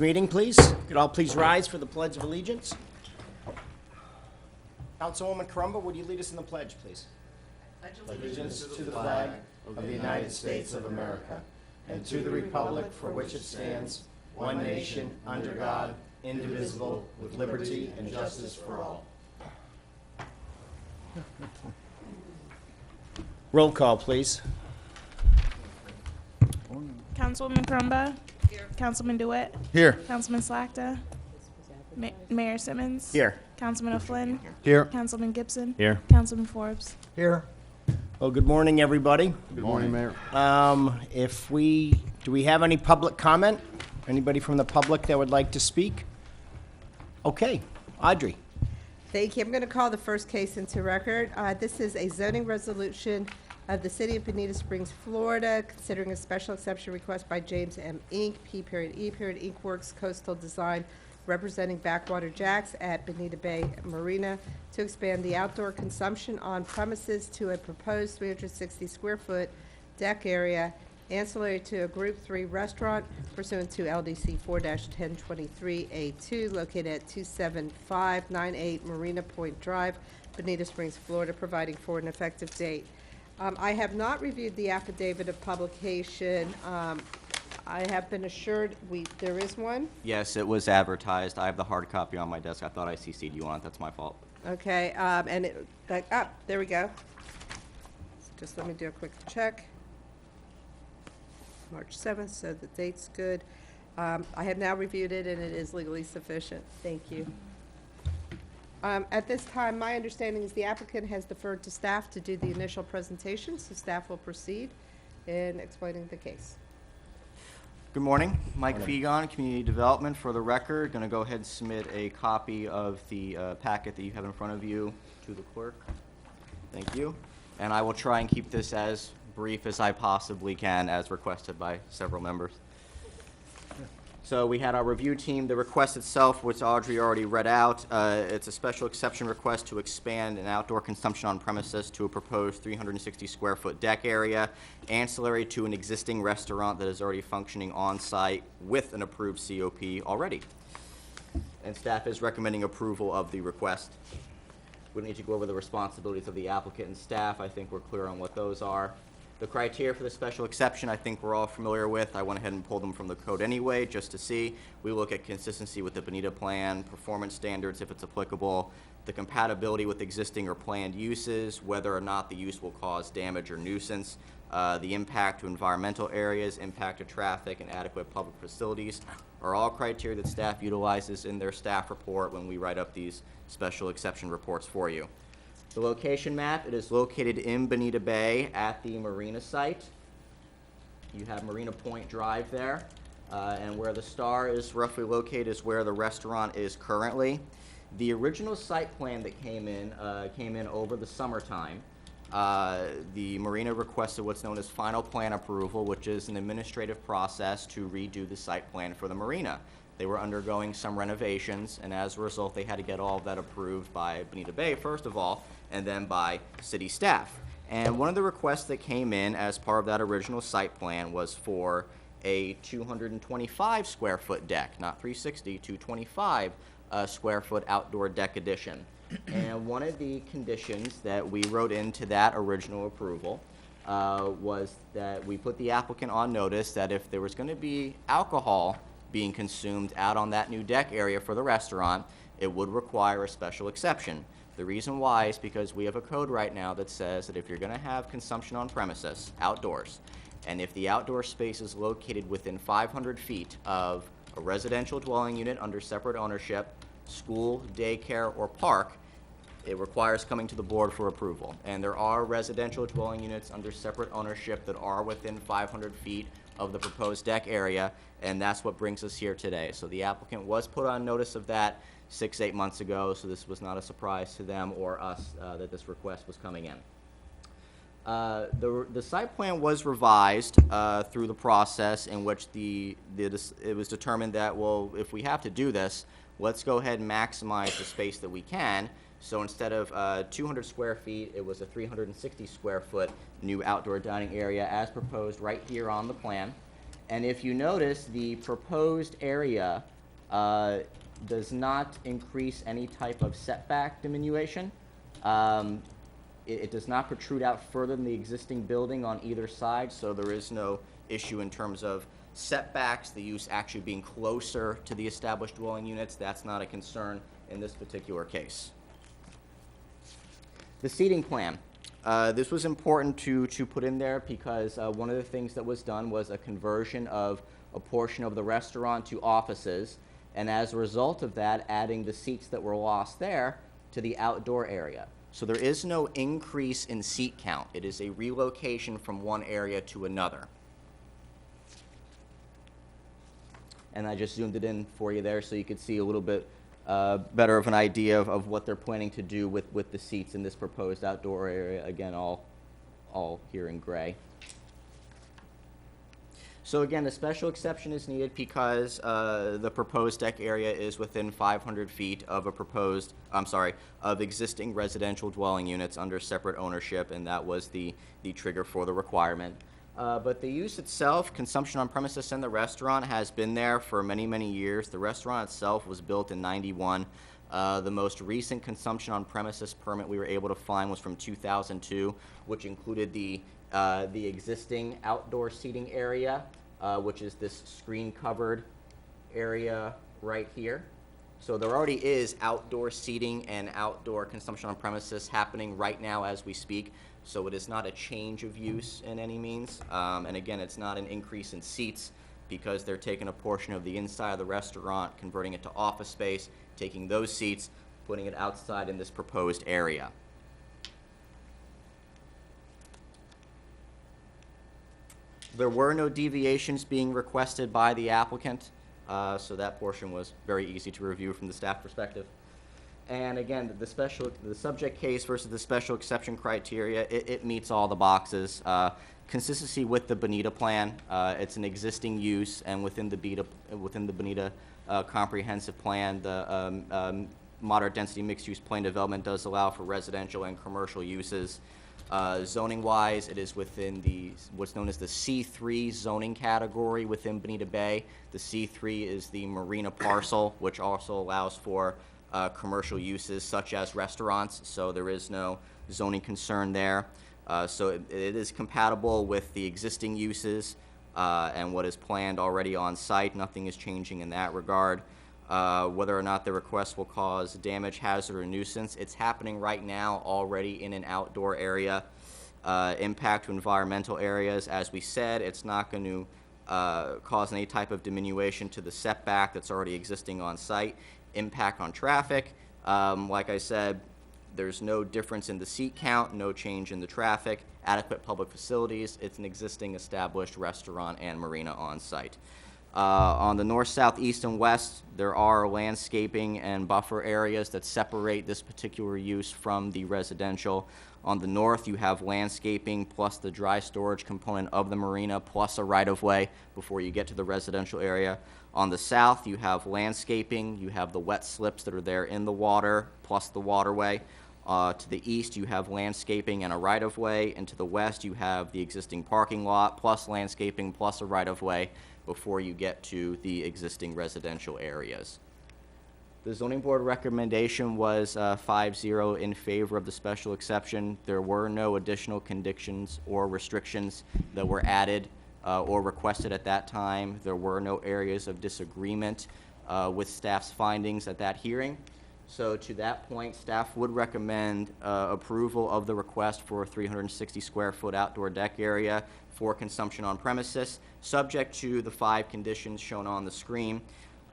meeting, please. Could all please rise for the Pledge of Allegiance? Councilwoman Carumba, would you lead us in the pledge, please? Allegiance to the flag of the United States of America and to the republic for which it stands, one nation, under God, indivisible, with liberty and justice for all. Roll call, please. Councilwoman Crumba. Here. Councilman DeWitt. Here. Councilman Slakta. Mayor Simmons. Here. Councilman O'Flynn. Here. Councilman Gibson. Here. Councilman Forbes. Here. Well, good morning, everybody. Good morning, Mayor. Do we have any public comment? Anybody from the public that would like to speak? Okay, Audrey. Thank you. I'm going to call the first case into record. This is a zoning resolution of the City of Bonita Springs, Florida, considering a special exception request by James M. Inc., P.E. Inc. Works Coastal Design, representing Backwater Jacks at Bonita Bay Marina, to expand the outdoor consumption on premises to a proposed 360 square foot deck area ancillary to a Group 3 restaurant pursuant to LDC 4-1023A2, located at 27598 Marina Point Drive, Bonita Springs, Florida, providing for an effective date. I have not reviewed the affidavit of publication. I have been assured there is one. Yes, it was advertised. I have the hard copy on my desk. I thought I CC'd you on it. That's my fault. Okay, there we go. Just let me do a quick check. March 7th, so the date's good. I have now reviewed it, and it is legally sufficient. Thank you. At this time, my understanding is the applicant has deferred to staff to do the initial presentation, so staff will proceed in explaining the case. Good morning. Mike Fegon, Community Development. For the record, going to go ahead and submit a copy of the packet that you have in front of you to the clerk. Thank you. And I will try and keep this as brief as I possibly can, as requested by several members. So we had our review team. The request itself, which Audrey already read out, it's a special exception request to expand an outdoor consumption on premises to a proposed 360 square foot deck area, ancillary to an existing restaurant that is already functioning on site with an approved COP already. And staff is recommending approval of the request. We don't need to go over the responsibilities of the applicant and staff. I think we're clear on what those are. The criteria for the special exception, I think we're all familiar with. I went ahead and pulled them from the code anyway, just to see. We look at consistency with the Bonita plan, performance standards if it's applicable, the compatibility with existing or planned uses, whether or not the use will cause damage or nuisance, the impact to environmental areas, impact to traffic, and adequate public facilities are all criteria that staff utilizes in their staff report when we write up these special exception reports for you. The location map, it is located in Bonita Bay at the marina site. You have Marina Point Drive there, and where the star is roughly located is where the restaurant is currently. The original site plan that came in over the summertime. The marina requested what's known as final plan approval, which is an administrative process to redo the site plan for the marina. They were undergoing some renovations, and as a result, they had to get all of that approved by Bonita Bay, first of all, and then by city staff. And one of the requests that came in as part of that original site plan was for a 225 square foot deck, not 360, 225 square foot outdoor deck addition. And one of the conditions that we wrote into that original approval was that we put the applicant on notice that if there was going to be alcohol being consumed out on that new deck area for the restaurant, it would require a special exception. The reason why is because we have a code right now that says that if you're going to have consumption on premises, outdoors, and if the outdoor space is located within 500 feet of a residential dwelling unit under separate ownership, school, daycare, or park, it requires coming to the board for approval. And there are residential dwelling units under separate ownership that are within 500 feet of the proposed deck area, and that's what brings us here today. So the applicant was put on notice of that 6-8 months ago, so this was not a surprise to them or us that this request was coming in. The site plan was revised through the process in which it was determined that, well, if we have to do this, let's go ahead and maximize the space that we can. So instead of 200 square feet, it was a 360 square foot new outdoor dining area as proposed right here on the plan. And if you notice, the proposed area does not increase any type of setback diminution. It does not protrude out further than the existing building on either side, so there is no issue in terms of setbacks, the use actually being closer to the established dwelling units. That's not a concern in this particular case. The seating plan. This was important to put in there because one of the things that was done was a conversion of a portion of the restaurant to offices, and as a result of that, adding the seats that were lost there to the outdoor area. So there is no increase in seat count. It is a relocation from one area to another. And I just zoomed it in for you there so you could see a little bit better of an idea of what they're planning to do with the seats in this proposed outdoor area. Again, all here in gray. So again, the special exception is needed because the proposed deck area is within 500 feet of of existing residential dwelling units under separate ownership, and that was the trigger for the requirement. But the use itself, consumption on premises in the restaurant, has been there for many, many years. The restaurant itself was built in '91. The most recent consumption on premises permit we were able to find was from 2002, which included the existing outdoor seating area, which is this screen-covered area right here. So there already is outdoor seating and outdoor consumption on premises happening right now as we speak. So it is not a change of use in any means. And again, it's not an increase in seats because they're taking a portion of the inside of the restaurant, converting it to office space, taking those seats, putting it outside in this proposed area. There were no deviations being requested by the applicant, so that portion was very easy to review from the staff perspective. And again, the subject case versus the special exception criteria, it meets all the boxes. Consistency with the Bonita plan, it's an existing use, and within the Bonita comprehensive plan, the moderate density mixed use plan development does allow for residential and commercial uses. Zoning-wise, it is within what's known as the C3 zoning category within Bonita Bay. The C3 is the marina parcel, which also allows for commercial uses such as restaurants, so there is no zoning concern there. So it is compatible with the existing uses and what is planned already on site. Nothing is changing in that regard. Whether or not the request will cause damage, hazard, or nuisance, it's happening right now already in an outdoor area. Impact to environmental areas, as we said, it's not going to cause any type of diminution to the setback that's already existing on site. Impact on traffic, like I said, there's no difference in the seat count, no change in the traffic. Adequate public facilities, it's an existing established restaurant and marina on site. On the north, south, east, and west, there are landscaping and buffer areas that separate this particular use from the residential. On the north, you have landscaping plus the dry storage component of the marina plus a right-of-way before you get to the residential area. On the south, you have landscaping, you have the wet slips that are there in the water plus the waterway. To the east, you have landscaping and a right-of-way, and to the west, you have the existing parking lot plus landscaping plus a right-of-way before you get to the existing residential areas. The zoning board recommendation was 5-0 in favor of the special exception. There were no additional conditions or restrictions that were added or requested at that time. There were no areas of disagreement with staff's findings at that hearing. So to that point, staff would recommend approval of the request for a 360 square foot outdoor deck area for consumption on premises, subject to the 5 conditions shown on the screen.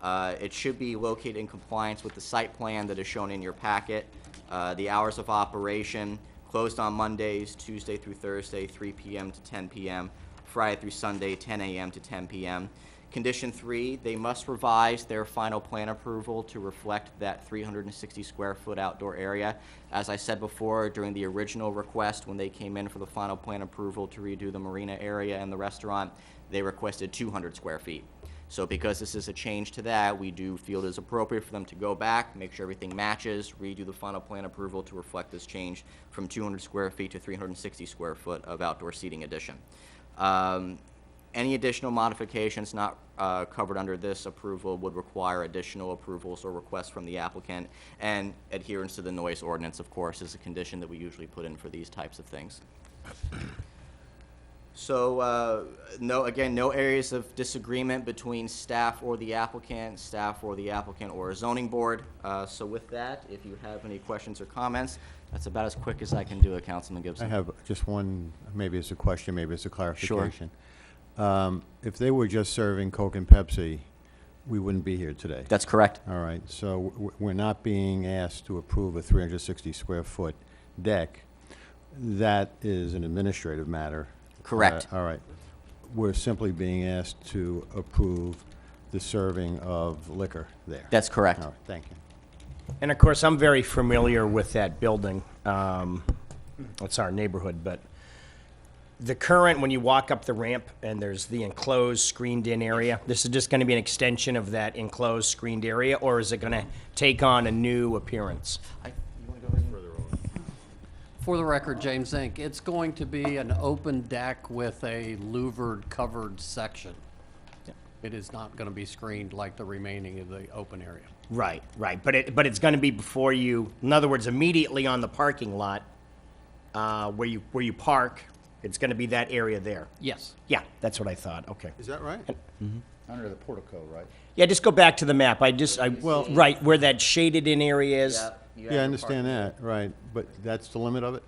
It should be located in compliance with the site plan that is shown in your packet. The hours of operation, closed on Mondays, Tuesday through Thursday, 3 p.m. to 10 p.m., Friday through Sunday, 10 a.m. to 10 p.m. Condition 3, they must revise their final plan approval to reflect that 360 square foot outdoor area. As I said before, during the original request, when they came in for the final plan approval to redo the marina area and the restaurant, they requested 200 square feet. So because this is a change to that, we do feel it is appropriate for them to go back, make sure everything matches, redo the final plan approval to reflect this change from 200 square feet to 360 square foot of outdoor seating addition. Any additional modifications not covered under this approval would require additional approvals or requests from the applicant, and adherence to the noise ordinance, of course, is a condition that we usually put in for these types of things. So, no areas of disagreement between staff or the applicant or a zoning board. So with that, if you have any questions or comments, that's about as quick as I can do it, Councilman Gibson. I have just one, maybe it's a question, maybe it's a clarification. If they were just serving Coke and Pepsi, we wouldn't be here today. That's correct. All right, so we're not being asked to approve a 360 square foot deck. That is an administrative matter. Correct. All right. We're simply being asked to approve the serving of liquor there. That's correct. All right, thank you. And of course, I'm very familiar with that building. It's our neighborhood, but the current, when you walk up the ramp and there's the enclosed screened-in area, this is just going to be an extension of that enclosed screened area, or is it going to take on a new appearance? For the record, James Inc., it's going to be an open deck with a louvered covered section. It is not going to be screened like the remaining of the open area. Right, right. But it's going to be before you, in other words, immediately on the parking lot, where you park, it's going to be that area there. Yes. Yeah, that's what I thought. Okay. Is that right? Under the portico, right? Yeah, just go back to the map. Right, where that shaded in area is. Yeah, I understand that, right, but that's the limit of it?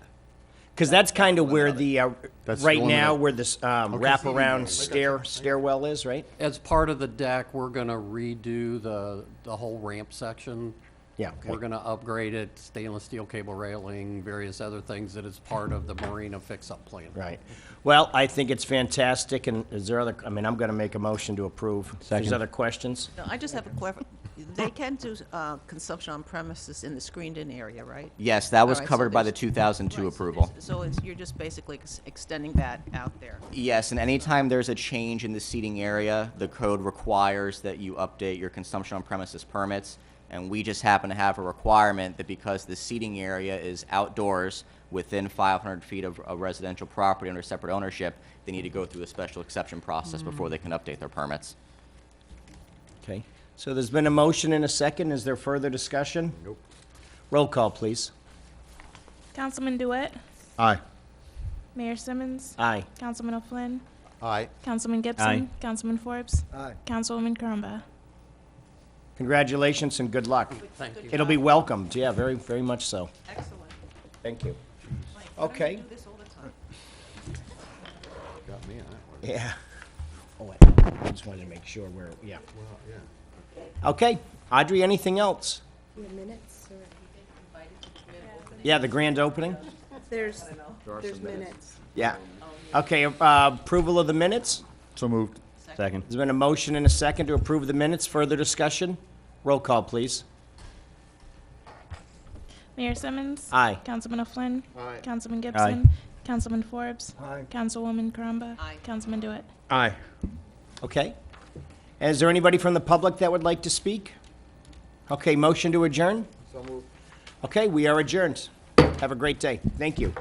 Because that's kind of where the, That's the right limit now, of- where this wraparound stairwell is, right? As part of the deck, we're going to redo the whole ramp section. Yeah, okay. We're going to upgrade it, stainless steel cable railing, various other things that is part of the marina fix-up plan. Right. Well, I think it's fantastic, and is there other, I mean, I'm going to make a motion to approve. If there's other questions? No, I just have a question. They can do consumption on premises in the screened-in area, right? Yes, that was All right, so covered by the there's- 2002 Right, so approval. you're just basically extending that out there. Yes, and anytime there's a change in the seating area, the code requires that you update your consumption on premises permits. And we just happen to have a requirement that because the seating area is outdoors within 500 feet of a residential property under separate ownership, they need to go through a special exception process before they can update their permits. Okay. So there's been a motion and a second. Is there further discussion? Nope. Roll call, please. Councilman Duet, Aye. Mayor Simmons, Aye. Councilman O'Flynn, Aye. Councilman Gibson, Aye. Councilman Forbes, Aye. Councilwoman Crumba. Congratulations and good luck. Thank you. It'll be welcomed. Yeah, very, very much so. Excellent. Thank you. Mike, why don't you Okay. do this all the time? Got me on that one. Yeah. Oh, I just wanted to make sure we're, yeah. Well, yeah. Okay. Audrey, anything else? The minutes, or, Yeah, the grand opening? there's minutes. Yeah. Okay, approval of the minutes? So moved. Second. There's been a motion and a second to approve the minutes. Further discussion? Roll call, please. Mayor Simmons. Aye. Councilman O'Flynn. Aye. Councilman Gibson. Councilman Forbes. Aye. Councilwoman Crumba. Aye. Councilman Duet. Aye. Okay. And is there anybody from the public that would like to speak? Okay, motion to adjourn? So moved. Okay, we are adjourned. Have a great day. Thank you.